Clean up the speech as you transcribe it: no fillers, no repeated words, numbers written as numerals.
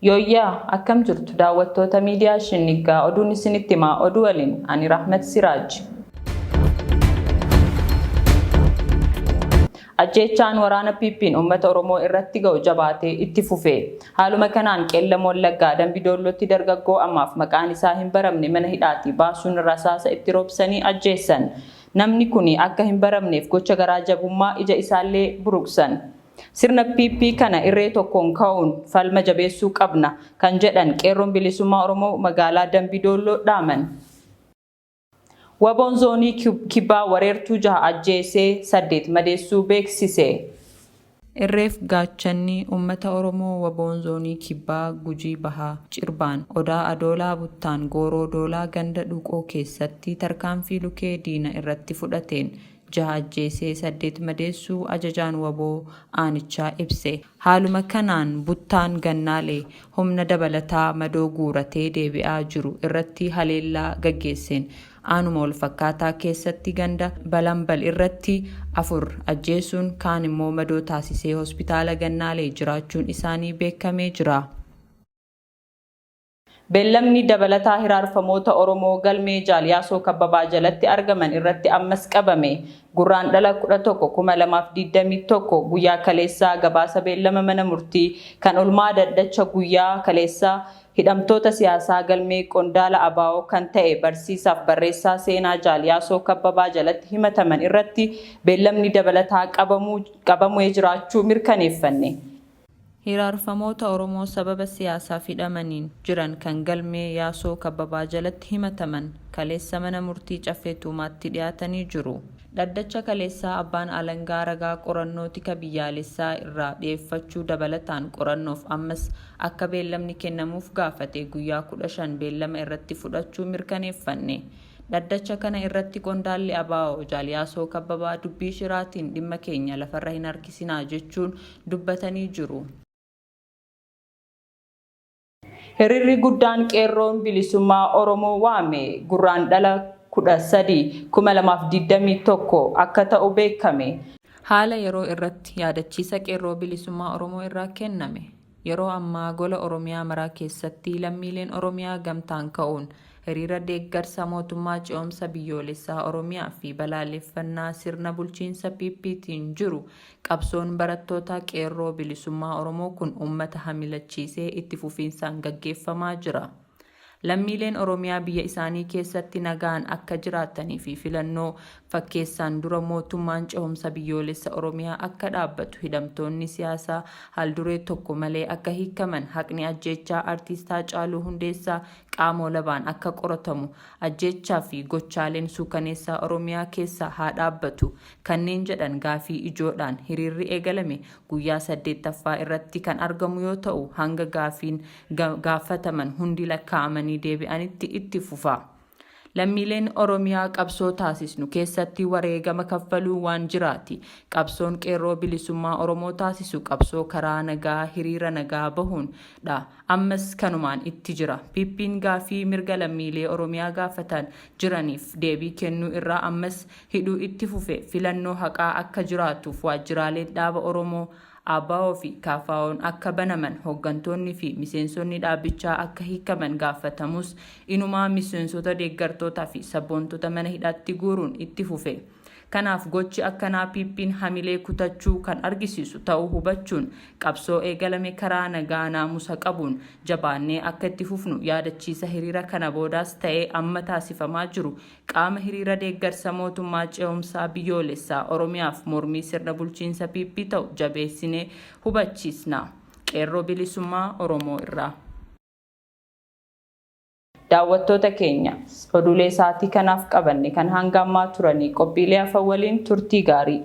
Yooyyaa akkam jirtu daawwattoota miidiyaa Shinniigaa oduun isinitti himaa oduu waliin ani Rahmat Siraaj. Ajjeechaan waraana Piippiin uummata Oromoo irratti ga'u jabaatee itti fufee. Haaluma kanaan qeellam Wallaggaa Dambidoollootti dargaggoo ammaaf maqaan isaa hin baramne mana hidhaatii baasuun rasaasa itti roobsanii ajjeessan. Namni kuni akka hin baramneef gocha garaa jabummaa ija isaallee buruqsan. Sirna PP kana irree tokkoon ka'uun falma jabeessuu qabna kan jedhan qeerroon bilisummaa Oromoo magaalaa Dambidoolloo dhaaman. Waboon zoonii kibbaa wareertuu 6 ajjeesee 8 madeessuu beeksise. Irreef gaachanni uummata Oromoo waboon zoonii kibbaa Gujii Bahaa Cirbaan Odaa Adoolaa Buttaan Gooroo Doolaa ganda Dhuqoo keessatti tarkaanfii lukee diina irratti fudhateen 6 ajjeesee 8 madeessuu ajajaan waboo aanichaa ibse. Haaluma kanaan Buttaan Gannaalee humna dabalataa madoo guuratee deebi'aa jiru irratti haleellaa gaggeesseen aanuma wal fakkaataa keessatti ganda Balambal irratti 4 ajjeesuun kaan immoo madoo taasisee hospitaala Gannaalee jiraachuun isaanii beekamee jira. Beellamni dabalataa hiraarfamoota Oromoo galmee Jaaliyaasoo Kabbabaa jalatti argaman irratti ammas qabame. Gurraandhala 11/2021 guyyaa kaleessaa gabaasa beellama mana murtii kan olmaa daddacha guyyaa kaleessaa hidhamtoota siyaasaa galmee qondaala abaa'oo kan ta'e barsiisaaf barreessaa seenaa Jaaliyaasoo Kabbabaa jalatti himataman irratti beellamni dabalataa qabamee jiraachuu mirkaneeffanne. Hiraarfamoota Oromoo sababa siyaasaaf hidhamaniin jiran kan galmee Yaasoo Kabbabaa jalatti himataman kaleessa mana murtii Caffee Tuumaatti dhiyaatanii jiru. Dhaddacha kaleessaa abbaan alangaa ragaa qorannoo tika biyyaalessaa irraa dhiyeeffachuu dabalataan qorannoof ammas akka beellamni kennamuuf gaafate guyyaa 15 beellama irratti fudhachuu mirkaneeffanne. Dhaddacha kana irratti qondaalli abaa'oo Jaaliyaasoo Kabbabaa dubbii shiraatiin dhimma keenya lafarra hin harkisinaa jechuun dubbatanii jiru. Hiriirri guddaan qeerroon bilisummaa Oromoo waame Gurraandhala 13/2021 akka ta'u beekame. Haala yeroo irratti yaadachiisa qeerroo bilisummaa Oromoo irraa kenname. Yeroo ammaa gola Oromiyaa maraa keessatti lammiileen Oromiyaa gamtaan ka'uun hiriira deeggarsa mootummaa ce'umsa biyyoolessaa Oromiyaa fi balaaleffannaa sirna bulchiinsa PPtiin jiru qabsoon barattoota qeerroo bilisummaa Oromoo kun uummata hamilachiisee itti fufiinsaan gaggeeffamaa jira. Lammiileen Oromiyaa biyya isaanii keessatti nagaan akka jiraatanii fi filannoo fakkeessaan dura mootummaan ce'umsa biyyoolessa Oromiyaa akka dhaabbatu hidhamtoonni siyaasaa haalduree tokko malee akka hiikaman haqni ajjeechaa artiistaa Haacaaluu Hundeessaa qaamoo labaan akka qoratamu ajjeechaa fi gochaaleen suukaneessaa Oromiyaa keessa haa dhaabbatu kanneen jedhan gaafii ijoodhaan hiriirri eegalame guyyaa 8ffaa irratti kan argamu yoo ta'u hanga gaafiin gaafataman hundi lakkaa'amanii deebi'anitti itti fufa. Lammiileen Oromiyaa qabsoo taasisnu keessatti wareegama kaffaluu waan jiraati. Qabsoon qeerroo bilisummaa Oromoo taasisu qabsoo karaa nagaa hiriira nagaa bahuudha. Ammas kanumaan itti jira. Piippiin gaafii mirga lammiilee Oromiyaa gaafatan jiraniif deebii kennuu irraa ammas hidhuu itti fufe filannoo haqaa akka jiraatuuf waajjiraaleen dhaaba Oromoo ABO fi KFO'n akka banaman hooggantoonni fi miseensonni dhaabichaa akka hiikaman gaafatamus inumaa miseensota deeggartootaa fi sabboontota mana hidhaatti guuruun itti fufe. Kanaaf gochi akkanaa Piippiin hamilee kutachuu kan argisiisu ta'uu hubachuun qabsoo eegalame karaa nagaa naamusa qabuun jabaannee akka itti fufnu yaadachiisa hiriira kana boodaas ta'ee amma taasifamaa jiru qaama hiriira deeggarsa mootummaa ce'umsaa biyyoolessaa Oromiyaaf mormii sirna bulchiinsa Piippii ta'u jabeessinee hubachiisna. Qeerroo bilisummaa Oromoo irraa. Daawwattoota keenya oduulee sa'aatii kanaaf qabanne kan hanga ammaa turanii qophiilee afaan waliin turtii gaarii.